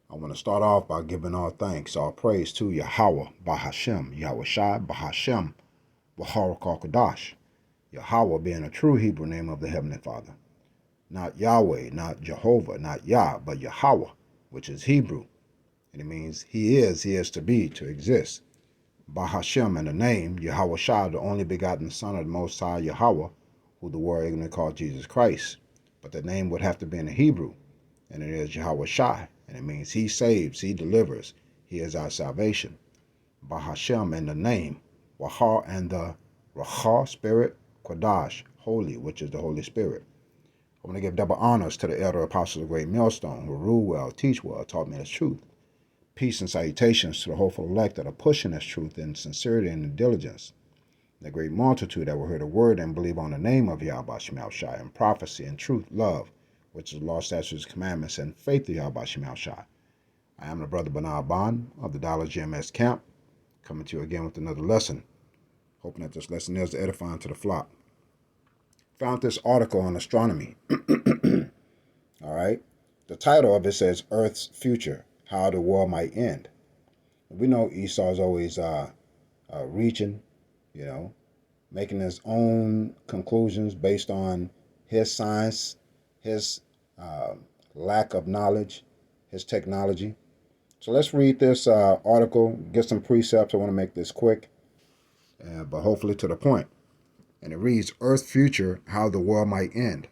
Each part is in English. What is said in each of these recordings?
I want to start off by giving all thanks, all praise to Yahweh, Bahashem, Yahweh Shai, Bahashem, Baharakakadash. Yahweh being a true Hebrew name of the Heavenly Father. Not Yahweh, not Jehovah, not Yah, but Yahweh, which is Hebrew. And it means he is to be, to exist. Bahashem, and the name, Yahweh Shai, the only begotten Son of the Most High Yahweh, who the world ignorantly called Jesus Christ. But the name would have to be in the Hebrew, and it is Yahweh Shai, and it means he saves, he delivers, he is our salvation. Bahashem, and the name, Wahar, and the Rahah, Spirit, Quadash, Holy, which is the Holy Spirit. I want to give double honors to the elder apostles of Great Millstone, who rule well, teach well, taught me the truth. Peace and salutations to the hopeful elect that are pushing this truth in sincerity and in diligence. The great multitude that will hear the word and believe on the name of Yahweh Shemel Shai in prophecy and truth, love, which is law, statutes, commandments, and faith to Yahweh Shemel Shai. I am the brother Bernard Bond of the Dollar GMS Camp, coming to you again with another lesson. Hoping that this lesson is edifying to the flock. Found this article on astronomy. All right. The title of it says Earth's Future, How the World Might End. We know Esau is always reaching, making his own conclusions based on his science, his lack of knowledge, his technology. So let's read this article, get some precepts. I want to make this quick, but hopefully to the point. And it reads, Earth's Future, How the World Might End.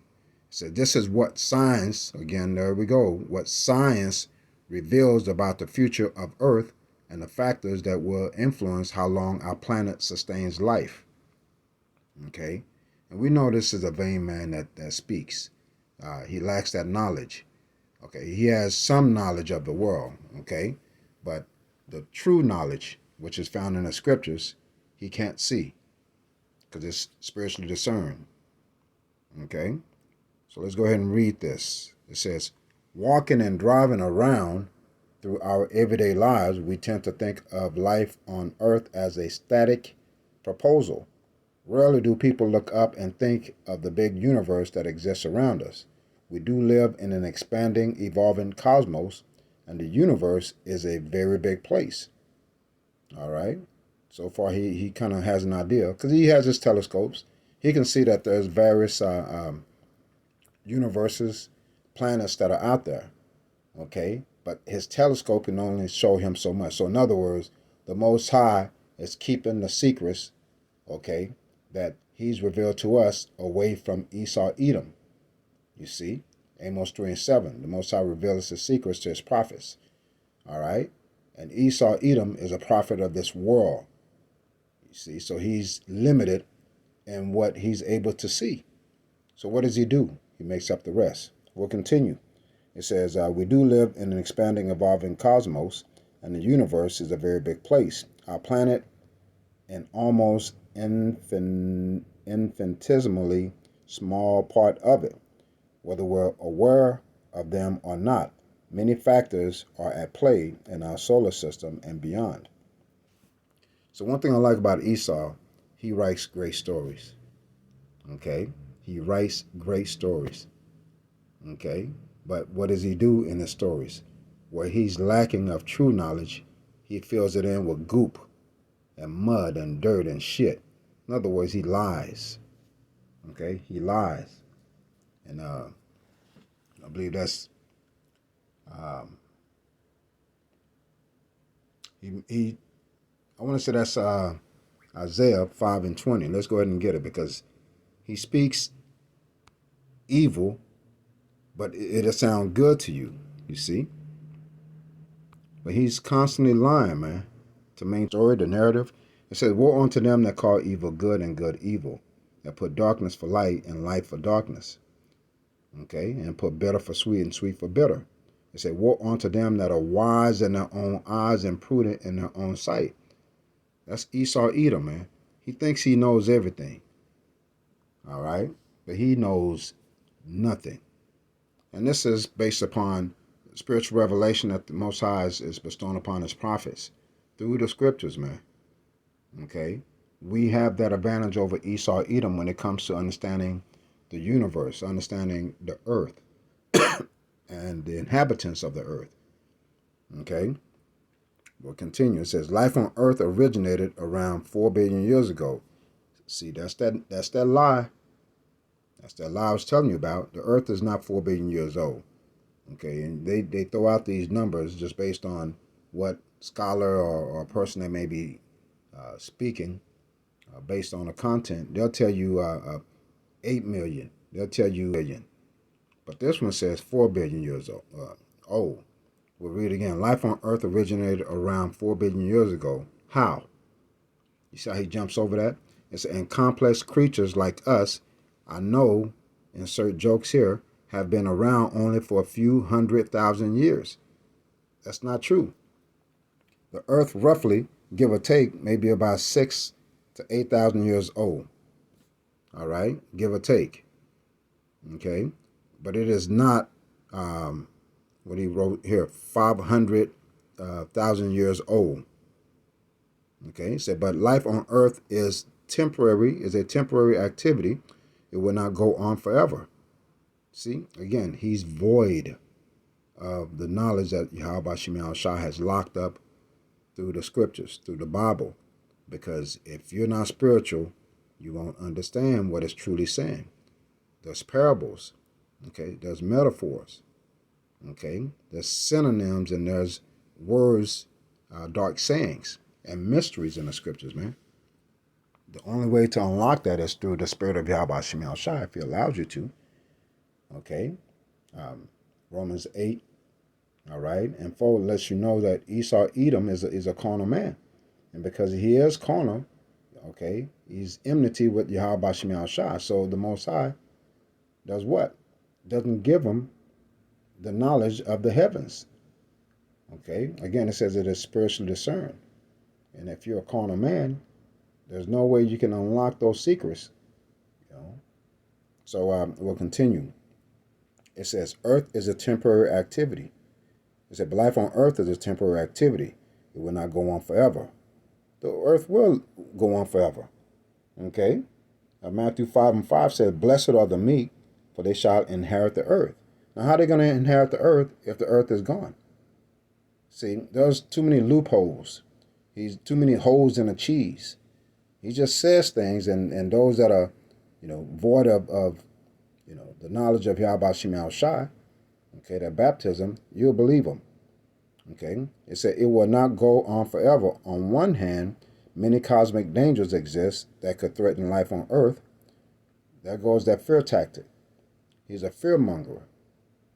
So this is what science, again, there we go, what science reveals about the future of Earth and the factors that will influence how long our planet sustains life. Okay? And we know this is a vain man that speaks. He lacks that knowledge. Okay? He has some knowledge of the world. Okay? But the true knowledge, which is found in the scriptures, he can't see because it's spiritually discerned. Okay? So let's go ahead and read this. It says, walking and driving around through our everyday lives, we tend to think of life on Earth as a static proposal. Rarely do people look up and think of the big universe that exists around us. We do live in an expanding, evolving cosmos, and the universe is a very big place. All right? So far, he kind of has an idea, because he has his telescopes. He can see that there's various universes, planets that are out there, okay? But his telescope can only show him so much. So in other words, the Most High is keeping the secrets, okay, that he's revealed to us away from Esau Edom. You see, Amos 3:7, the Most High reveals his secrets to his prophets, all right? And Esau Edom is a prophet of this world, you see, so he's limited in what he's able to see. So what does he do? He makes up the rest. We'll continue. It says, we do live in an expanding, evolving cosmos, and the universe is a very big place. Our planet, an almost infinitesimally small part of it. Whether we're aware of them or not, many factors are at play in our solar system and beyond. So one thing I like about Esau, he writes great stories. Okay? He writes great stories. Okay? But what does he do in the stories? Where he's lacking of true knowledge, he fills it in with goop and mud and dirt and shit. In other words, he lies. Okay? He lies. And I believe that's I want to say that's Isaiah 5:20. Let's go ahead and get it, because he speaks evil, but it'll sound good to you, you see? But he's constantly lying, man, to main story, the narrative. It says, woe unto them that call evil good and good evil, that put darkness for light and light for darkness. Okay? And put bitter for sweet and sweet for bitter. It said, woe unto them that are wise in their own eyes and prudent in their own sight. That's Esau Edom, man. He thinks he knows everything. All right? But he knows nothing. And this is based upon spiritual revelation that the Most High is bestowing upon his prophets through the scriptures, man. Okay? We have that advantage over Esau Edom when it comes to understanding the universe, understanding the earth and the inhabitants of the earth. Okay, we'll continue. It says life on Earth originated around 4 billion years ago. See, that's that lie. That's that lie I was telling you about. The Earth is not 4 billion years old. Okay, and they throw out these numbers just based on what scholar or person they may be speaking based on the content. They'll tell you 8 million. They'll tell you billion. But this one says 4 billion years old. We'll read again. Life on Earth originated around 4 billion years ago. How? You see how he jumps over that? It's and complex creatures like us, I know, insert jokes here, have been around only for a few 100,000 years. That's not true. The Earth, roughly, give or take, may be about 6 to 8,000 years old. All right, give or take. Okay, but it is not what he wrote here, 500,000 years old. Okay, he said, but life on Earth is temporary, is a temporary activity. It will not go on forever. See, again, he's void of the knowledge that Yahweh Shem Shah has locked up through the scriptures, through the Bible. Because if you're not spiritual, you won't understand what it's truly saying. There's parables, okay? There's metaphors, okay? There's synonyms and there's words, dark sayings, and mysteries in the scriptures, man. The only way to unlock that is through the spirit of Yahweh Shem Shah, if he allows you to, okay? Romans 8, all right? And 4 lets you know that Esau Edom is a carnal man. And because he is carnal, okay, he's enmity with Yahweh Shem Shah. So the Most High does what? Doesn't give him the knowledge of the heavens. Okay? Again, it says it is spiritually discerned. And if you're a carnal man, there's no way you can unlock those secrets. You know? So we'll continue. It says, Earth is a temporary activity. It said, life on Earth is a temporary activity. It will not go on forever. The Earth will go on forever. Okay? Matthew 5:5 says, blessed are the meek, for they shall inherit the earth. Now, how are they going to inherit the earth if the earth is gone? See, there's too many loopholes. He's too many holes in the cheese. He just says things, and those that are, void of the knowledge of Yahweh Shem Shai, okay, that baptism, you'll believe them. Okay, it said it will not go on forever. On one hand, many cosmic dangers exist that could threaten life on earth. There goes that fear tactic. He's a fear monger.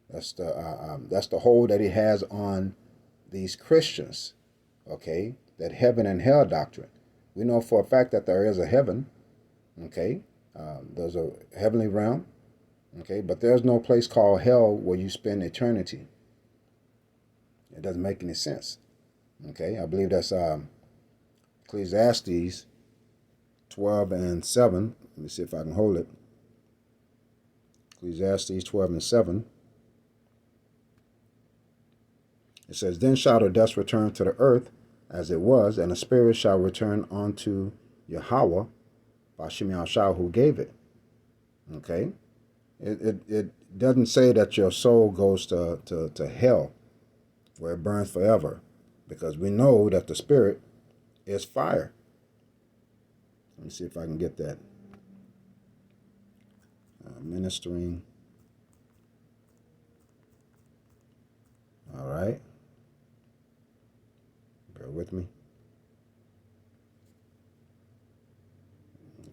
That's the hold that he has on these Christians. Okay, that heaven and hell doctrine. We know for a fact that there is a heaven. Okay, there's a heavenly realm. Okay, but there's no place called hell where you spend eternity. It doesn't make any sense. Okay, I believe that's Ecclesiastes 12:7. Let me see if I can hold it. Ecclesiastes 12:7. It says, then shall the dust return to the earth as it was, and the spirit shall return unto Yahweh, by Shem Shah, who gave it. Okay? It doesn't say that your soul goes to hell, where it burns forever, because we know that the spirit is fire. Let me see if I can get that. Ministering. All right. Bear with me.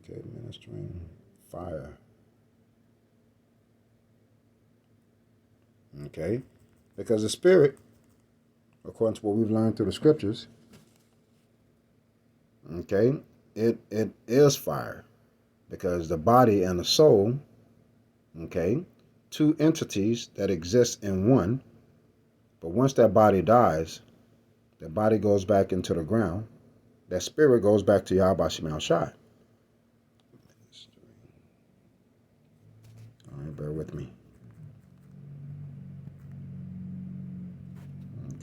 Okay, ministering fire. Okay, because the spirit, according to what we've learned through the scriptures, okay, it is fire, because the body and the soul, okay, two entities that exist in one, but once that body dies, that body goes back into the ground, that spirit goes back to Yahweh Shem Shai. All right, bear with me.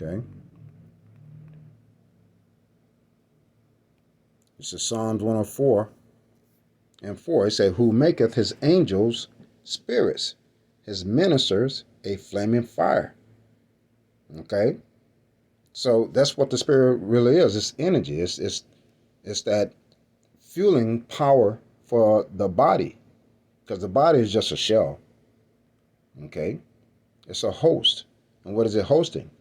Okay. This is Psalms 104:4. It says, who maketh his angels spirits, his ministers a flaming fire. Okay. So that's what the spirit really is. It's energy. It's that fueling power for the body, because the body is just a shell. Okay, it's a host, and what is it hosting?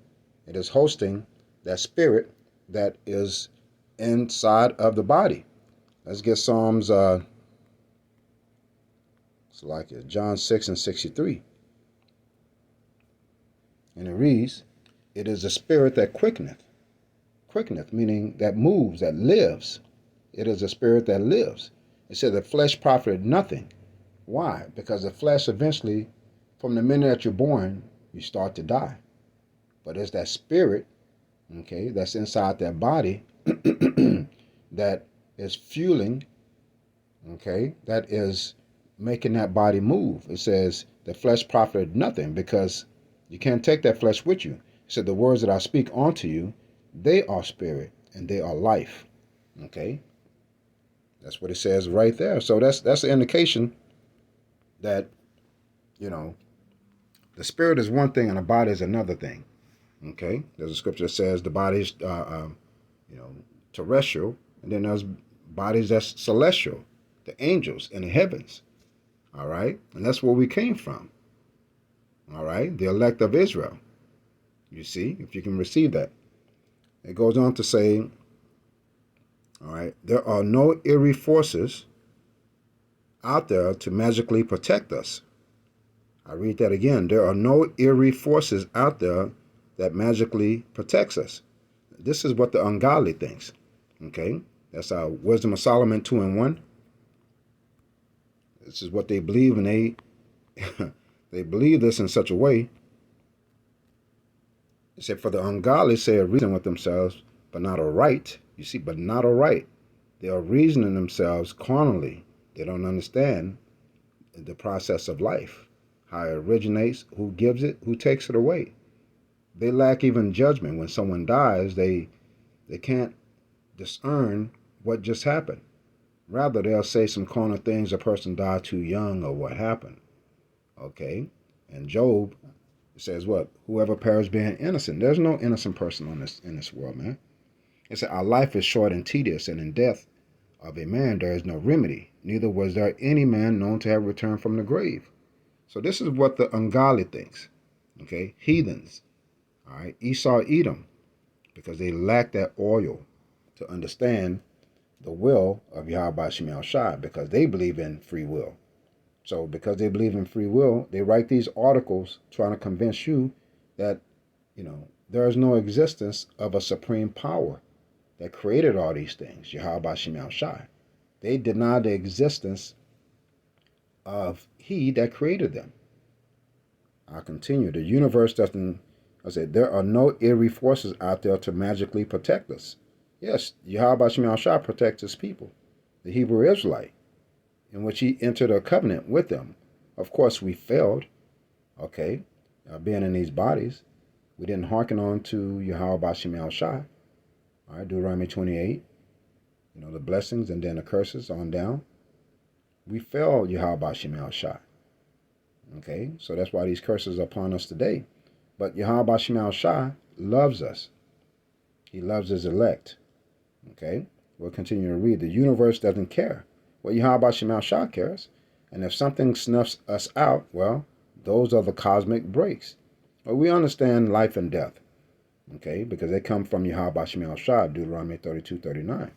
It is hosting that spirit that is inside of the body. Let's get Psalms. It's like it, John 6:63, and it reads, "It is the spirit that quickeneth, meaning that moves, that lives. It is a spirit that lives." It said the flesh profited nothing. Why? Because the flesh eventually, from the minute that you're born, you start to die. But it's that spirit, okay, that's inside that body that is fueling, okay, that is making that body move. It says the flesh profited nothing because you can't take that flesh with you. It said the words that I speak unto you, they are spirit and they are life. Okay, that's what it says right there. So that's an indication that, you know, the spirit is one thing and the body is another thing. Okay, there's a scripture that says the body is, you know, terrestrial, and then there's bodies that's celestial, the angels in the heavens. All right, and that's where we came from. All right, the elect of Israel. You see, if you can receive that, it goes on to say, all right, there are no eerie forces out there to magically protect us. I read that again. There are no eerie forces out there that magically protects us. This is what the ungodly thinks. Okay, that's our Wisdom of Solomon 2:1. This is what they believe, and they they believe this in such a way. It said, "For the ungodly say a reason with themselves, but not aright." You see, but not aright. They are reasoning themselves carnally. They don't understand the process of life, how it originates, who gives it, who takes it away. They lack even judgment. When someone dies, they can't discern what just happened. Rather, they'll say some corner things, a person died too young or what happened. Okay? And Job says what? Whoever perished being innocent. There's no innocent person in this world, man. It said, our life is short and tedious, and in death of a man there is no remedy. Neither was there any man known to have returned from the grave. So this is what the ungodly thinks. Okay? Heathens. All right? Esau, Edom, because they lack that oil to understand the will of Yahweh Shemel Shai, because they believe in free will. So because they believe in free will, they write these articles trying to convince you that, you know, there is no existence of a supreme power that created all these things, Yahweh Shemel Shai. They deny the existence of he that created them. I'll continue. The universe doesn't, I said, there are no eerie forces out there to magically protect us. Yes, Yahweh Shemel Shai protects his people, the Hebrew Israelite, in which he entered a covenant with them. Of course, we failed, okay, being in these bodies. We didn't hearken on to Yahweh Shemel Shai. All right, Deuteronomy 28, you know, the blessings and then the curses on down. We failed Yahweh Shemel Shai. Okay, so that's why these curses are upon us today. But Yahweh Shemel Shai loves us. He loves his elect. Okay, we'll continue to read. The universe doesn't care. Well, Yahweh Shemel Shai cares. And if something snuffs us out, well, those are the cosmic breaks. Well, we understand life and death, okay, because they come from Yahweh Shemel Shai, Deuteronomy 32:39.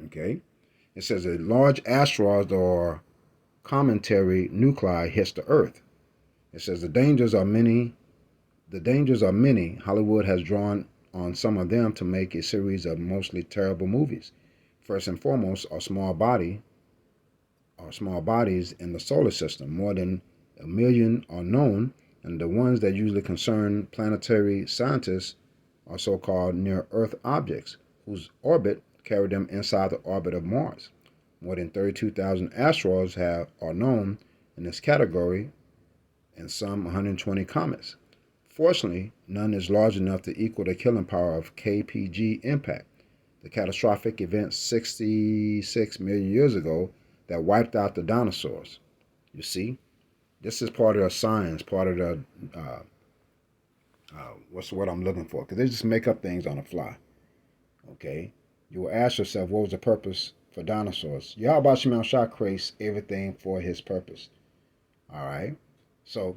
Okay, it says a large asteroid or cometary nuclei hits the Earth. It says the dangers are many. The dangers are many. Hollywood has drawn on some of them to make a series of mostly terrible movies. First and foremost are small bodies in the solar system. More than 1 million are known, and the ones that usually concern planetary scientists are so-called near-Earth objects, whose orbit carry them inside the orbit of Mars. More than 32,000 asteroids are known in this category, and some 120 comets. Fortunately, none is large enough to equal the killing power of KPG impact, the catastrophic event 66 million years ago that wiped out the dinosaurs. You see, this is part of the science, part of the what's the word I'm looking for? Because they just make up things on the fly. Okay, you will ask yourself, what was the purpose for dinosaurs? Yahweh Shemel Shah creates everything for his purpose. All right, so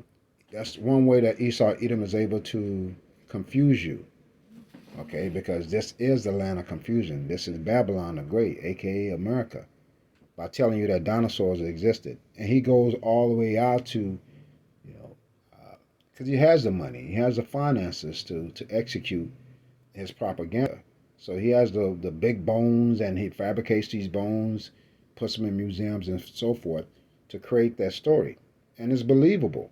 that's one way that Esau Edom is able to confuse you. Okay, because this is the land of confusion. This is Babylon the Great, aka America, by telling you that dinosaurs existed, and he goes all the way out to, you know, because he has the money, he has the finances to execute his propaganda. So he has the big bones, and he fabricates these bones, puts them in museums and so forth to create that story, and it's believable.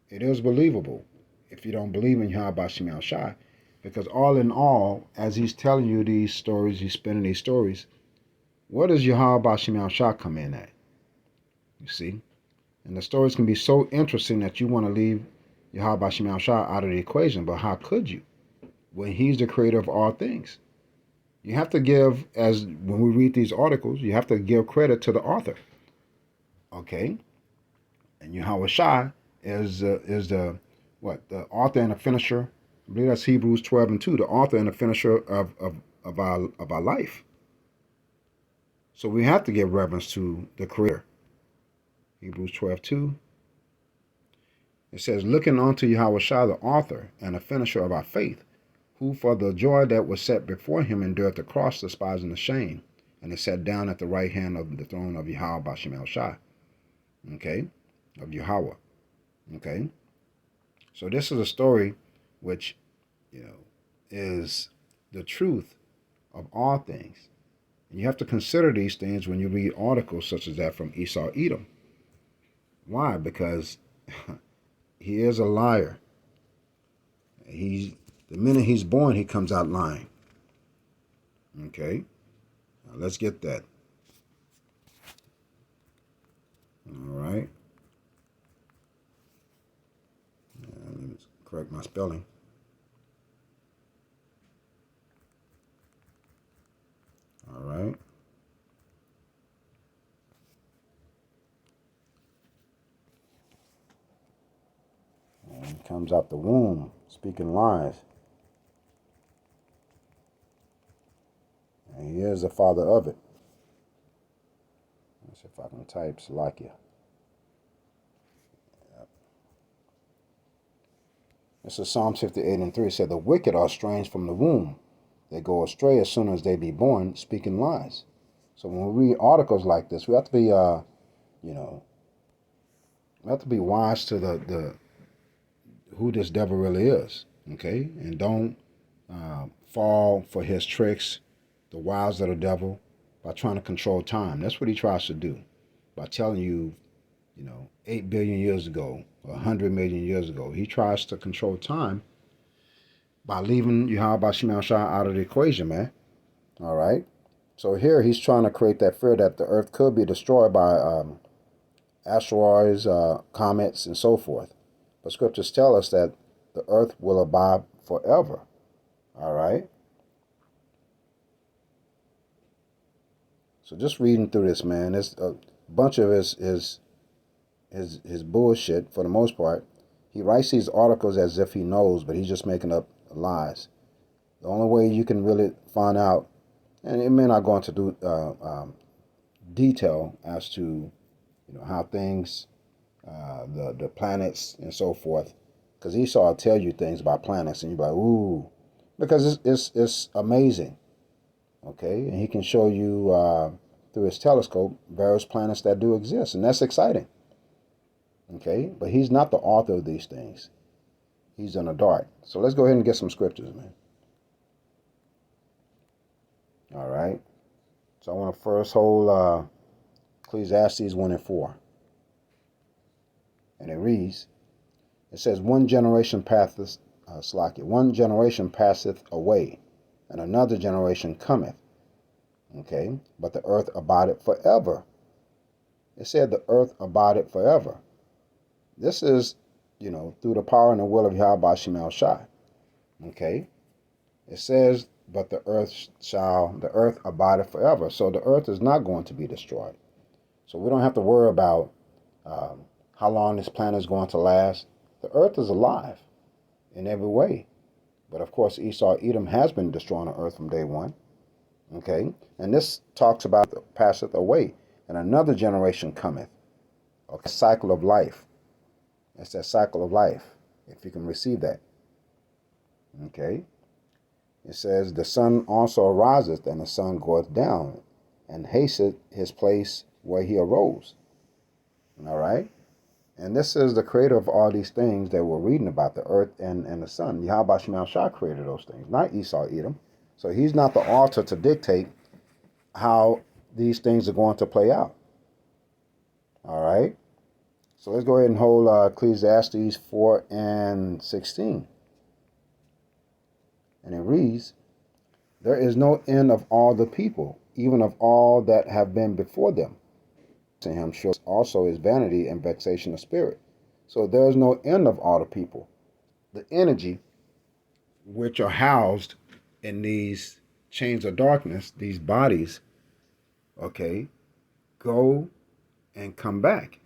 It is believable if you don't believe in Yahweh Shemel Shai, because all in all, as he's telling you these stories, he's spinning these stories. What does Yahweh Shemel Shah come in at? You see, and the stories can be so interesting that you want to leave Yahweh Shemel Shah out of the equation. But how could you, when he's the creator of all things? You have to give, as when we read these articles, you have to give credit to the author. Okay, and Yahweh Shai is the what, the author and the finisher. I believe that's Hebrews 12:2. The author and the finisher of our life. So we have to give reverence to the creator. Hebrews 12:2. It says, looking unto Yahweh Shai, the author and the finisher of our faith, who for the joy that was set before him endured the cross, despising the shame, and is sat down at the right hand of the throne of Yahweh Bashem El Shai. Okay? Of Yahweh. Okay? So this is a story which, is the truth of all things. And you have to consider these things when you read articles such as that from Esau Edom. Why? Because he is a liar. The minute he's born, he comes out lying. Okay? Now let's get that. All right. Let me correct my spelling. All right. And he comes out the womb speaking lies. And he is the father of it. Let's see if I can type Salakia. This is Psalm 58:3. It said, the wicked are estranged from the womb. They go astray as soon as they be born, speaking lies. So when we read articles like this, we have to be, we have to be wise to the who this devil really is. Okay, and don't fall for his tricks, the wiles of the devil, by trying to control time. That's what he tries to do, by telling you, 8 billion years ago, 100 million years ago. He tries to control time by leaving Yahweh Shemel Shah out of the equation, man. All right? So here he's trying to create that fear that the earth could be destroyed by asteroids, comets, and so forth. But scriptures tell us that the earth will abide forever. All right? So just reading through this, man, there's a bunch of his bullshit for the most part. He writes these articles as if he knows, but he's just making up lies. The only way you can really find out, and it may not go into detail as to how things, the planets and so forth, because Esau will tell you things about planets, and you're like, ooh, because it's amazing. Okay, and he can show you through his telescope various planets that do exist, and that's exciting. Okay, but he's not the author of these things. He's in the dark. So let's go ahead and get some scriptures, man. All right. So I want to first hold Ecclesiastes 1:4. And it reads, it says, one generation passeth away, and another generation cometh. Okay, but the earth abideth forever. It said the earth abideth forever. This is, through the power and the will of Yahweh Shemel Shai. Okay, it says, but the earth abideth forever. So the earth is not going to be destroyed. So we don't have to worry about how long this planet is going to last. The earth is alive. in every way. But of course, Esau, Edom has been destroying the earth from day one. Okay? And this talks about passeth away, and another generation cometh. Okay? Cycle of life. It's that cycle of life, if you can receive that. Okay? It says, the sun also ariseth, and the sun goeth down, and hasteth his place where he arose. All right? And this is the creator of all these things that we're reading about, the earth and the sun. Yahweh Shemel Shah created those things, not Esau, Edom. So he's not the author to dictate how these things are going to play out. All right? So let's go ahead and hold Ecclesiastes 4 and 16. And it reads, there is no end of all the people, even of all that have been before them. To him sure also is vanity and vexation of spirit. So there is no end of all the people. The energy which are housed in these chains of darkness, these bodies, okay, go and come back.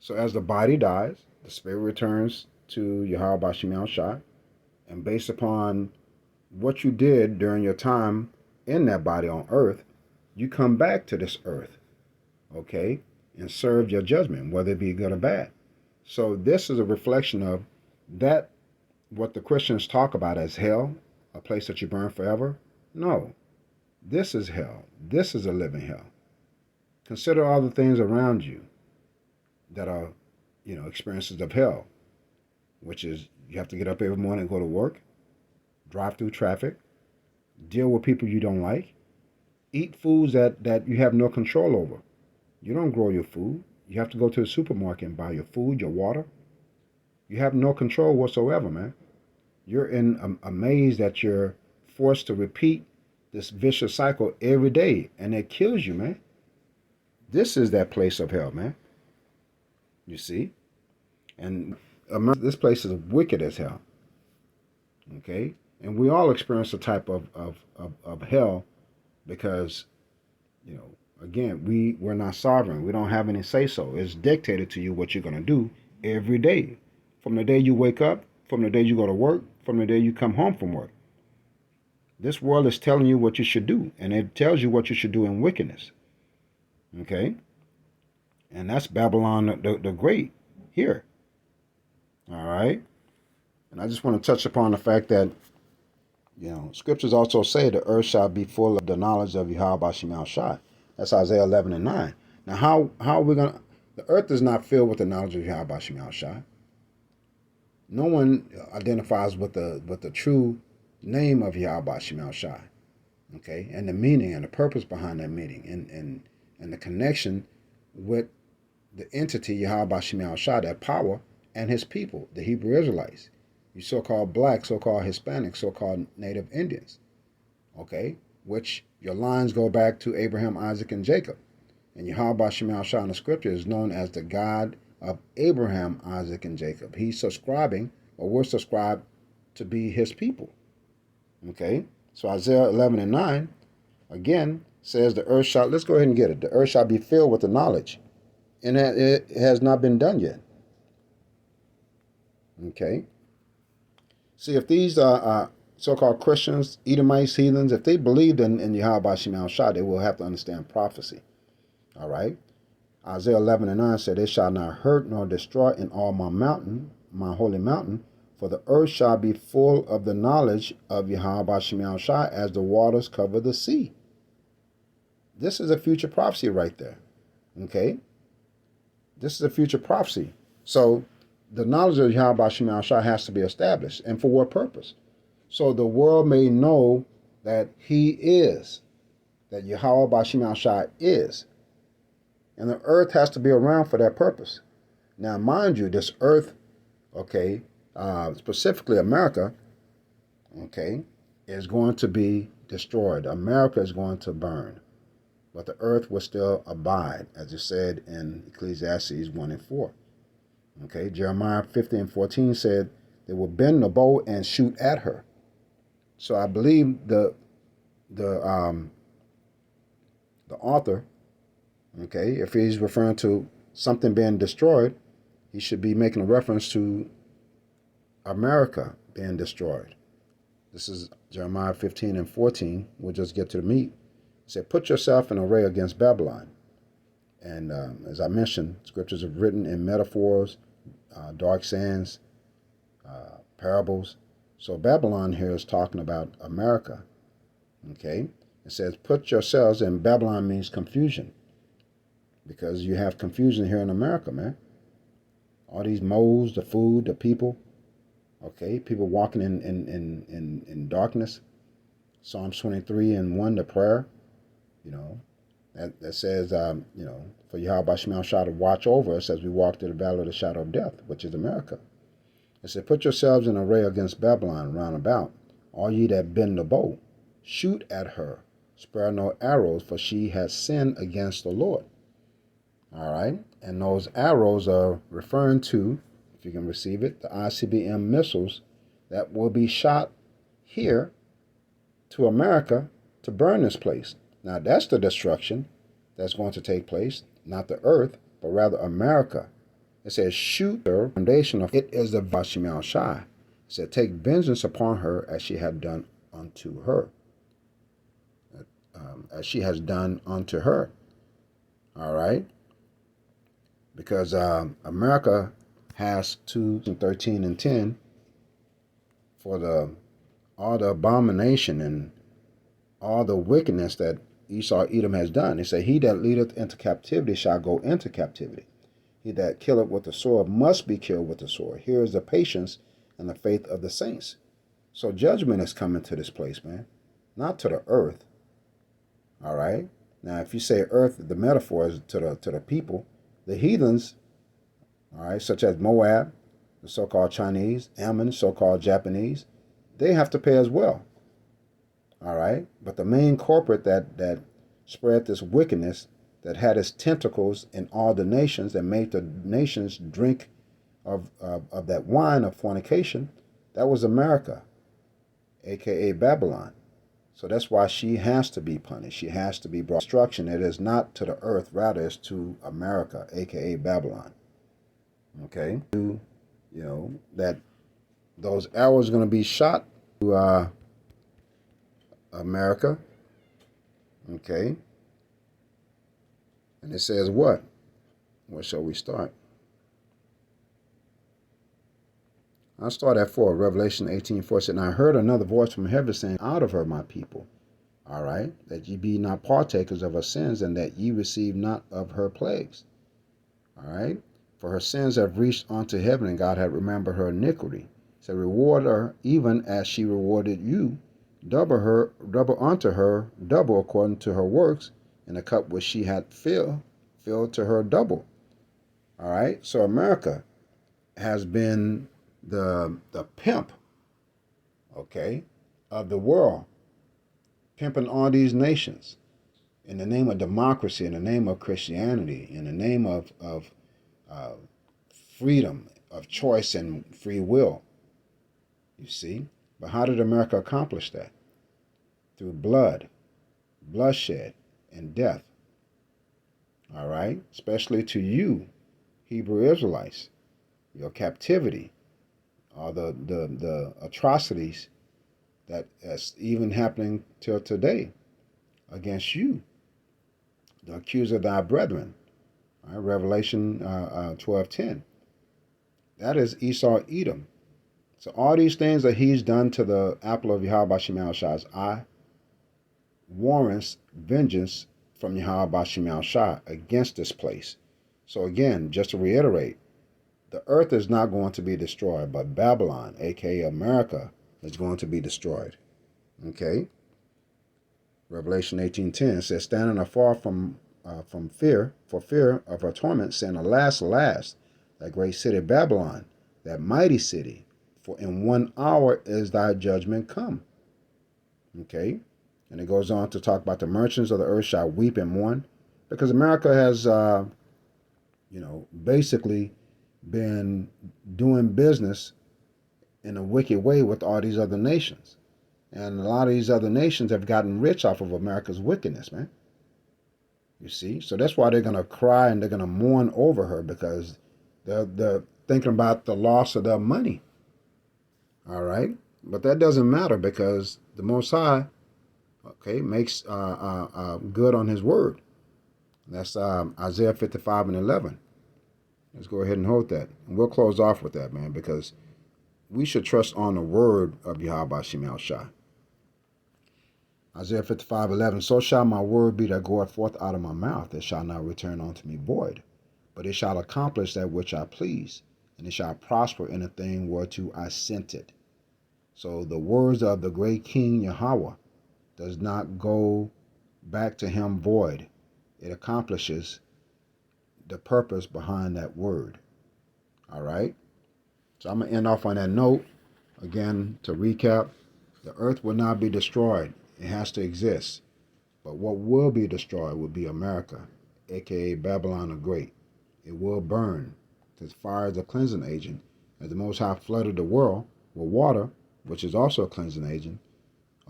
So as the body dies, the spirit returns to Yahweh Shemel Shah, and based upon what you did during your time in that body on earth, you come back to this earth, okay, and serve your judgment, whether it be good or bad. So this is a reflection of that, what the Christians talk about as hell, a place that you burn forever. No, this is hell. This is a living hell. Consider all the things around you that are, experiences of hell, which is you have to get up every morning and go to work, drive through traffic, deal with people you don't like, eat foods that you have no control over. You don't grow your food. You have to go to the supermarket and buy your food, your water. You have no control whatsoever, man. You're in a maze that you're forced to repeat this vicious cycle every day, and it kills you, man. This is that place of hell, man. You see? And this place is wicked as hell. Okay? And we all experience a type of hell because, again, we're not sovereign. We don't have any say-so. It's dictated to you what you're going to do every day. From the day you wake up, from the day you go to work, from the day you come home from work. This world is telling you what you should do, and it tells you what you should do in wickedness. Okay? And that's Babylon the Great here. All right? And I just want to touch upon the fact that, scriptures also say the earth shall be full of the knowledge of Yahweh Shemel Shah. That's Isaiah 11 and 9. Now, how are we going to... The earth is not filled with the knowledge of Yahweh Shemel Shah. No one identifies with the true name of Yahweh Shemel Shah. Okay? And the meaning and the purpose behind that meaning and the connection with the entity Yahweh Shemel Shah, that power, and his people, the Hebrew Israelites. You so-called blacks, so-called Hispanics, so-called Native Indians. Okay? Which your lines go back to Abraham, Isaac, and Jacob. And Yahweh Shemel Shah in the scripture is known as the God of Abraham, Isaac, and Jacob. He's subscribing, or we're subscribed to be his people. Okay? So Isaiah 11 and 9, again, says the earth shall, let's go ahead and get it. The earth shall be filled with the knowledge. And it has not been done yet. Okay? See, if these so-called Christians, Edomites, heathens, if they believed in Yahweh Shemel Shah, they will have to understand prophecy. All right? Isaiah 11 and 9 said, it shall not hurt nor destroy in all my mountain, my holy mountain, for the earth shall be full of the knowledge of Yahweh Shemel Shah as the waters cover the sea. This is a future prophecy right there. Okay? This is a future prophecy. So the knowledge of Yahweh Shemel Shah has to be established. And for what purpose? So the world may know that he is, that Yahweh Shemel Shah is. And the earth has to be around for that purpose. Now, mind you, this earth, okay, specifically America, okay, is going to be destroyed. America is going to burn. But the earth will still abide, as it said in Ecclesiastes 1 and 4. Okay, Jeremiah 50 and 14 said they will bend the bow and shoot at her. So I believe the author, okay, if he's referring to something being destroyed, he should be making a reference to America being destroyed. This is Jeremiah 15 and 14. We'll just get to the meat. It said, put yourself in array against Babylon. And as I mentioned, scriptures are written in metaphors, dark sayings, parables. So Babylon here is talking about America. Okay? It says, put yourselves, and Babylon means confusion. Because you have confusion here in America, man. All these moles, the food, the people. Okay? People walking in darkness. Psalms 23 and 1, the prayer. You know, that says, you know, for Yahweh Shemel shall watch over us as we walk through the valley of the shadow of death, which is America. It said, put yourselves in array against Babylon round about, all ye that bend the bow. Shoot at her, spare no arrows, for she has sinned against the Lord. All right? And those arrows are referring to, if you can receive it, the ICBM missiles that will be shot here to America to burn this place. Now, that's the destruction that's going to take place, not the earth, but rather America. It says, shoot her foundation of it is the Vashimel Shai. It said, take vengeance upon her as she had done unto her. As she has done unto her. All right? Because America has 2:13 and 10 for all the abomination and all the wickedness that Esau Edom has done. He said, he that leadeth into captivity shall go into captivity. He that killeth with the sword must be killed with the sword. Here is the patience and the faith of the saints. So judgment is coming to this place, man. Not to the earth. All right? Now, if you say earth, the metaphor is to the people. The heathens, all right, such as Moab, the so-called Chinese, Ammon, so-called Japanese, they have to pay as well. All right? But the main corporate that spread this wickedness, that had its tentacles in all the nations and made the nations drink of that wine of fornication, that was America, a.k.a. Babylon. So that's why she has to be punished. She has to be brought to destruction. It is not to the earth, rather it's to America, a.k.a. Babylon. Okay? You know, that those arrows are going to be shot to America. Okay? And it says what? Where shall we start? I'll start at 4. Revelation 18:4 said, and I heard another voice from heaven saying, out of her, my people. All right? That ye be not partakers of her sins, and that ye receive not of her plagues. All right? For her sins have reached unto heaven, and God hath remembered her iniquity. So reward her even as she rewarded you. Double unto her, double according to her works, and the cup which she had filled to her double. All right? So America has been the pimp, okay, of the world, pimping all these nations in the name of democracy, in the name of Christianity, in the name of freedom of choice and free will. You see? But how did America accomplish that? Through blood, bloodshed, and death. All right? Especially to you, Hebrew Israelites, your captivity, all the atrocities that is even happening till today against you, the accuser of thy brethren. All right? Revelation 12:10. That is Esau Edom. So all these things that he's done to the apple of Yahweh Shemel Shai's eye warrants vengeance from Yahweh Shemel Shai against this place. So again, just to reiterate, the earth is not going to be destroyed, but Babylon, aka America, is going to be destroyed. Okay? Revelation 18:10 says, standing afar from fear, for fear of her torment, saying, alas, alas, that great city Babylon, that mighty city, for in 1 hour is thy judgment come. Okay? And it goes on to talk about the merchants of the earth shall weep and mourn, because America has, basically been doing business in a wicked way with all these other nations. And a lot of these other nations have gotten rich off of America's wickedness, man. You see? So that's why they're going to cry and they're going to mourn over her, because they're thinking about the loss of their money. All right. But that doesn't matter because the Most High, okay, makes good on his word. That's Isaiah 55 and 11. Let's go ahead and hold that. And we'll close off with that, man, because we should trust on the word of Yahweh Shem Shai. Isaiah 55:11. So shall my word be that goeth forth out of my mouth. It shall not return unto me void, but it shall accomplish that which I please, and it shall prosper in a thing whereto I sent it. So the words of the great King Yahweh does not go back to him void. It accomplishes the purpose behind that word. All right. So I'm going to end off on that note. Again, to recap, the earth will not be destroyed. It has to exist. But what will be destroyed will be America, aka Babylon the Great. It will burn. Because fire is a cleansing agent. As the Most High flooded the world with water, which is also a cleansing agent,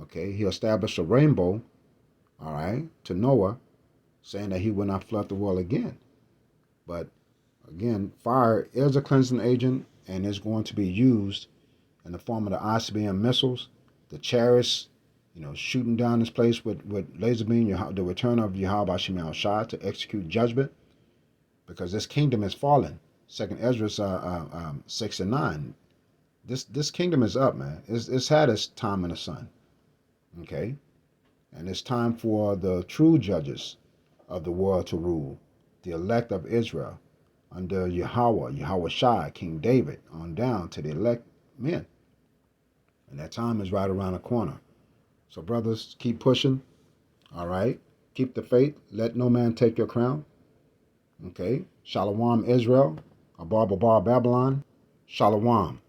okay, he established a rainbow, all right, to Noah, saying that he will not flood the world again. But again, fire is a cleansing agent and is going to be used in the form of the ICBM missiles, the chariots, shooting down this place with laser beam, the return of Yahweh Shem Shai to execute judgment, because this kingdom is fallen. Second Ezra 6 and 9. This kingdom is up, man. It's had its time in the sun, okay, and it's time for the true judges of the world to rule, the elect of Israel, under Yahweh Shai, King David, on down to the elect men. And that time is right around the corner. So, brothers, keep pushing. All right. Keep the faith. Let no man take your crown. Okay. Shalom, Israel. Abar Babar, Babylon. Shalom.